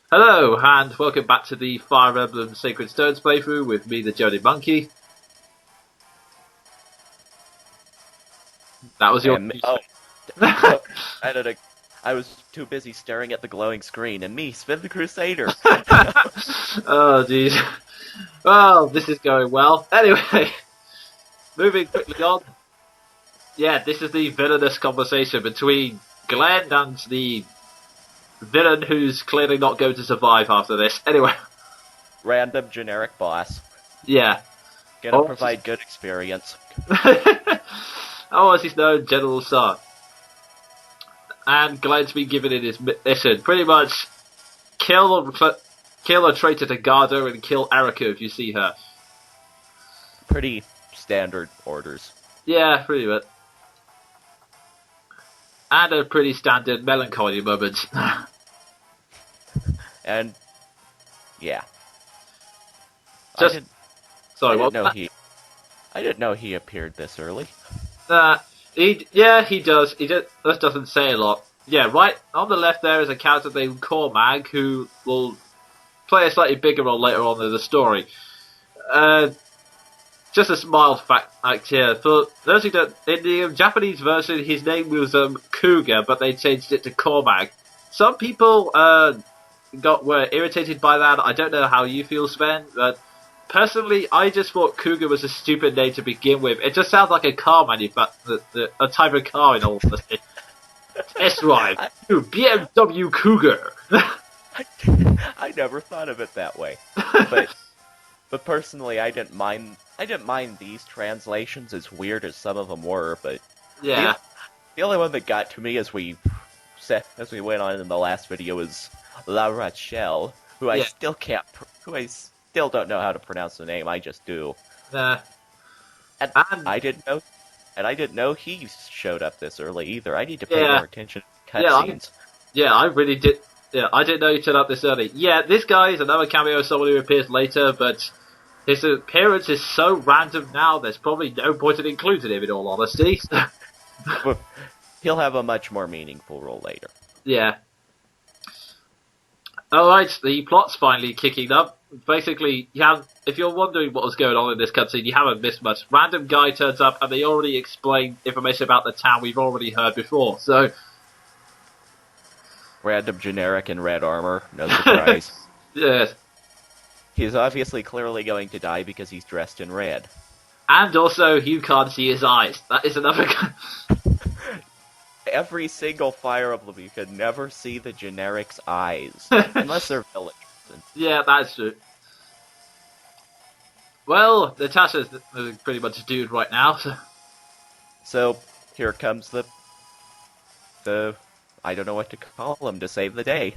Hello, and welcome back to the Fire Emblem Sacred Stones playthrough with me, the Jonin Monkey. That was your... Oh, I don't know. I was too busy staring at the glowing screen, and me, Sven the Crusader. Oh, jeez. Well, this is going well. Anyway, moving quickly on. Yeah, this is the villainous conversation between Glenn and the villain who's clearly not going to survive after this. Anyway. Random generic boss. Yeah. Gonna provide good experience. Oh, as he's known, General Sar. And Glenn's been given in his mission. Pretty much, kill a traitor to Gardo and kill Erika if you see her. Pretty standard orders. Yeah, pretty much. And a pretty standard melancholy moment. And, yeah. Sorry, I didn't know he appeared this early. He does. He just doesn't say a lot. Yeah, right on the left there is a character named Cormag who will play a slightly bigger role later on in the story. Just a mild fact here. For those who don't, in the Japanese version, his name was Kuga, but they changed it to Cormag. Some people were irritated by that. I don't know how you feel, Sven, but personally, I just thought Cougar was a stupid name to begin with. It just sounds like a car manufacturer, a type of car in all honesty. Test drive, BMW Cougar. I never thought of it that way. But personally, I didn't mind these translations, as weird as some of them were. But yeah, the only one that got to me as we went on in the last video was La Rochelle, who I still don't know how to pronounce the name. I just do. And I didn't know he showed up this early either. I need to pay more attention to cutscenes. I really did. Yeah, I didn't know he turned up this early. Yeah, this guy is another cameo, someone who appears later, but his appearance is so random now. There's probably no point in including him, in all honesty. He'll have a much more meaningful role later. Yeah. Alright, the plot's finally kicking up. Basically, if you're wondering what was going on in this cutscene, you haven't missed much. Random guy turns up and they already explain information about the town we've already heard before, so... Random generic in red armor, no surprise. Yes. He's obviously clearly going to die because he's dressed in red. And also, you can't see his eyes. That is another... Every single Fire Emblem, you can never see the generic's eyes. Unless they're villagers. Yeah, that's true. Well, Natasha's pretty much a dude right now, so... So, here comes the... I don't know what to call him to save the day.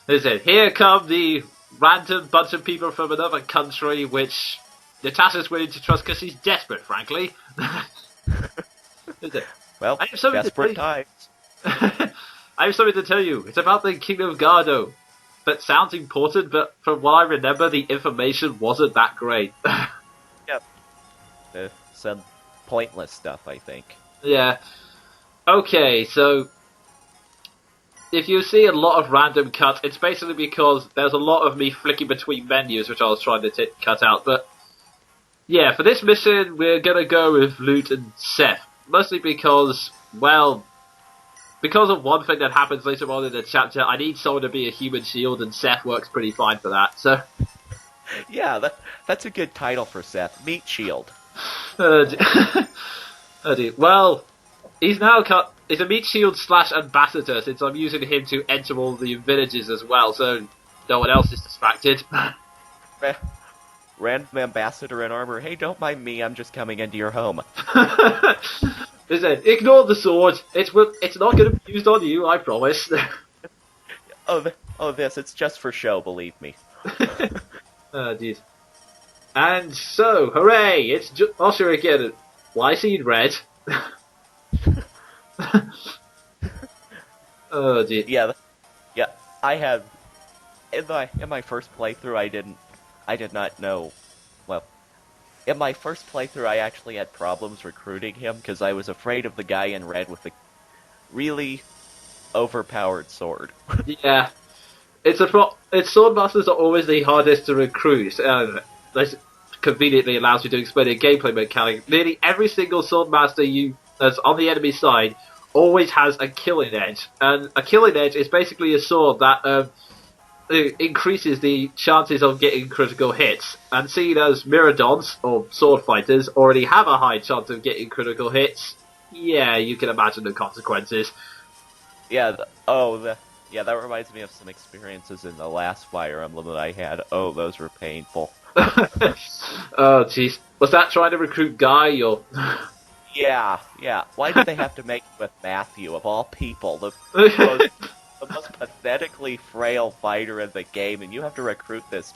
Listen, here come the random bunch of people from another country, which Natasha's willing to trust because she's desperate, frankly. Is it? Well, desperate times. I have something to tell you. It's about the Kingdom of Gardo. That sounds important, but from what I remember, the information wasn't that great. Yep. Some pointless stuff, I think. Yeah. Okay, so... if you see a lot of random cuts, it's basically because there's a lot of me flicking between menus, which I was trying to cut out, but... yeah, for this mission, we're gonna go with Lute and Seth. Mostly because, well... because of one thing that happens later on in the chapter, I need someone to be a human shield, and Seth works pretty fine for that, so... yeah, that's a good title for Seth. Meat Shield. Oh dear. Well, he's now he's a meat shield / ambassador, since I'm using him to enter all the villages as well, so no one else is distracted. Random ambassador in armor. Hey, don't mind me, I'm just coming into your home. Listen, ignore the sword. It's not going to be used on you, I promise. It's just for show, believe me. Oh, jeez. And so, hooray! It's Osher again. Why is he in red? Oh, dear. Yeah. I had in my first playthrough. I did not know. Well, in my first playthrough, I actually had problems recruiting him because I was afraid of the guy in red with the really overpowered sword. Yeah. it's swordmasters are always the hardest to recruit. This conveniently allows me to explain a gameplay mechanic. Nearly every single swordmaster that's on the enemy side always has a killing edge, and a killing edge is basically a sword that increases the chances of getting critical hits. And seeing as Miradons, or sword fighters, already have a high chance of getting critical hits, yeah, you can imagine the consequences. Yeah, yeah, that reminds me of some experiences in the last Fire Emblem that I had. Oh, those were painful. Oh, jeez. Was that trying to recruit Guy, or... Yeah. Why did they have to make it with Matthew, of all people? The most pathetically frail fighter in the game, and you have to recruit this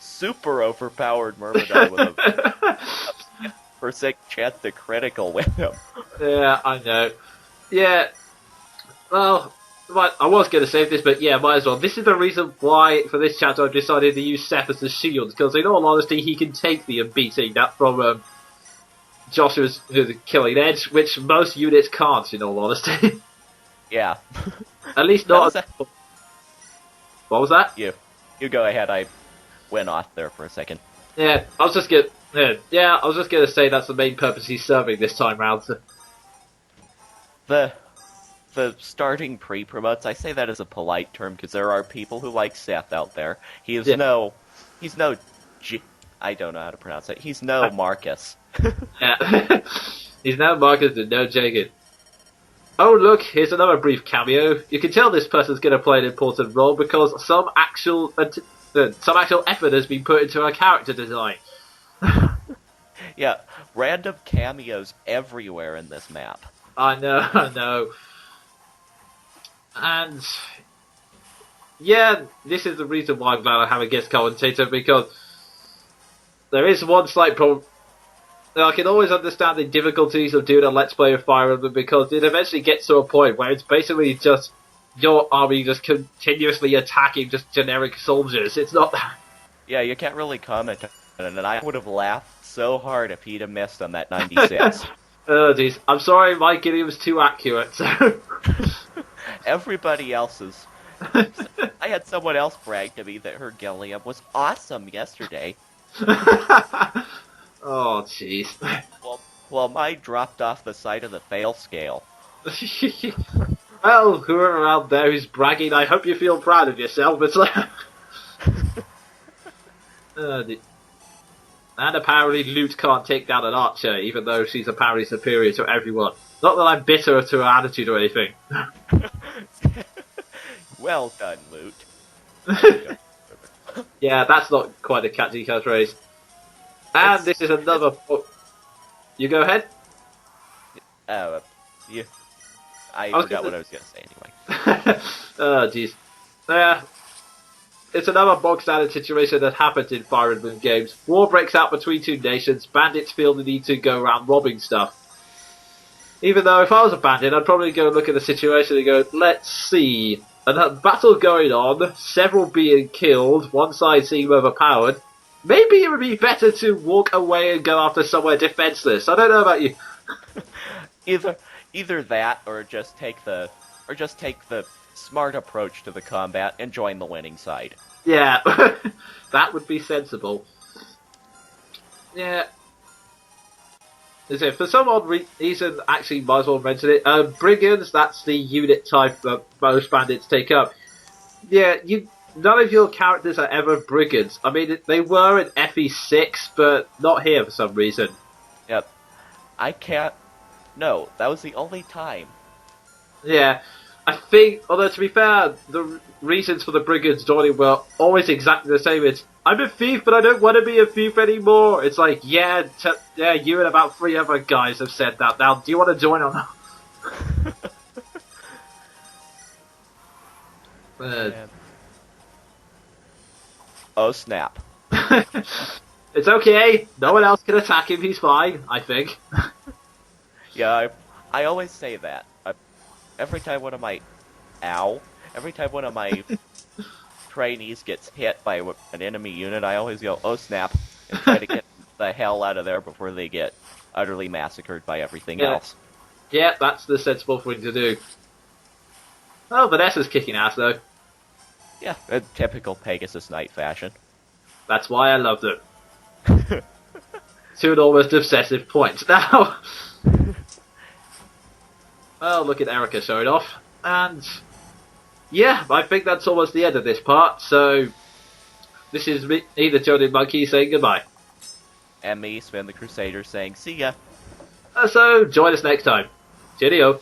super overpowered Myrmidon with a percent chance to critical with him. Yeah, I know. Yeah, well, I was going to save this, but yeah, might as well. This is the reason why, for this chapter, I've decided to use Seth as the shield, because in all honesty, he can take the beating that from Joshua's killing edge, which most units can't, in all honesty. Yeah. At least not... What was that? You go ahead, I went off there for a second. Yeah, I was just gonna say that's the main purpose he's serving this time round. So. The starting pre-promotes, I say that as a polite term because there are people who like Seth out there. He's no I don't know how to pronounce it. He's no Marcus. Yeah. He's no Marcus and no Jagan. Oh look, here's another brief cameo. You can tell this person's going to play an important role because some actual effort has been put into her character design. Yeah, random cameos everywhere in this map. I know. And yeah, this is the reason why I'm glad I have a guest commentator, because there is one slight problem. I can always understand the difficulties of doing a Let's Play of Fire Emblem, because it eventually gets to a point where it's basically just your army just continuously attacking just generic soldiers. It's not... Yeah, you can't really comment on it, and I would have laughed so hard if he'd have missed on that 96. Oh, jeez. I'm sorry, my Gideon was too accurate, so... Everybody else's... I had someone else brag to me that her Gilliam was awesome yesterday. Oh, jeez. Well, mine dropped off the side of the fail scale. Well, whoever out there who's bragging, I hope you feel proud of yourself. It's like... And apparently Lute can't take down an archer, even though she's apparently superior to everyone. Not that I'm bitter to her attitude or anything. Well done, Lute. Yeah, that's not quite a catchy catchphrase. And this is another... You go ahead? I forgot what I was going to say anyway. Oh, jeez. Yeah. It's another bog-standard situation that happens in Fire Emblem games. War breaks out between two nations, bandits feel the need to go around robbing stuff. Even though if I was a bandit, I'd probably go look at the situation and go, let's see. A battle going on, several being killed, one side seeming overpowered. Maybe it would be better to walk away and go after somewhere defenseless. I don't know about you. Either that, or just take the smart approach to the combat and join the winning side. Yeah, that would be sensible. Yeah. For some odd reason, actually, might as well mention it. Brigands, that's the unit type that most bandits take up. Yeah, none of your characters are ever brigands. I mean, they were in FE6, but not here for some reason. Yep. I can't... No, that was the only time. Yeah. I think, although to be fair, the reasons for the brigands joining were always exactly the same. It's, I'm a thief, but I don't want to be a thief anymore. It's like, yeah, you and about 3 other guys have said that. Now, do you want to join or not? Oh, snap. It's okay. No one else can attack him. He's fine, I think. Yeah, I always say that. Every time one of my trainees gets hit by an enemy unit, I always go, oh snap, and try to get the hell out of there before they get utterly massacred by everything else. Yeah, that's the sensible thing to do. Oh, Vanessa's kicking ass, though. Yeah, a typical Pegasus Knight fashion. That's why I love them. To an almost obsessive point. Now, well, look at Erika showing off. And, yeah, I think that's almost the end of this part, so this is me, the Jonin Monkey, saying goodbye. And me, Sven the Crusader, saying see ya. So, join us next time. Cheerio.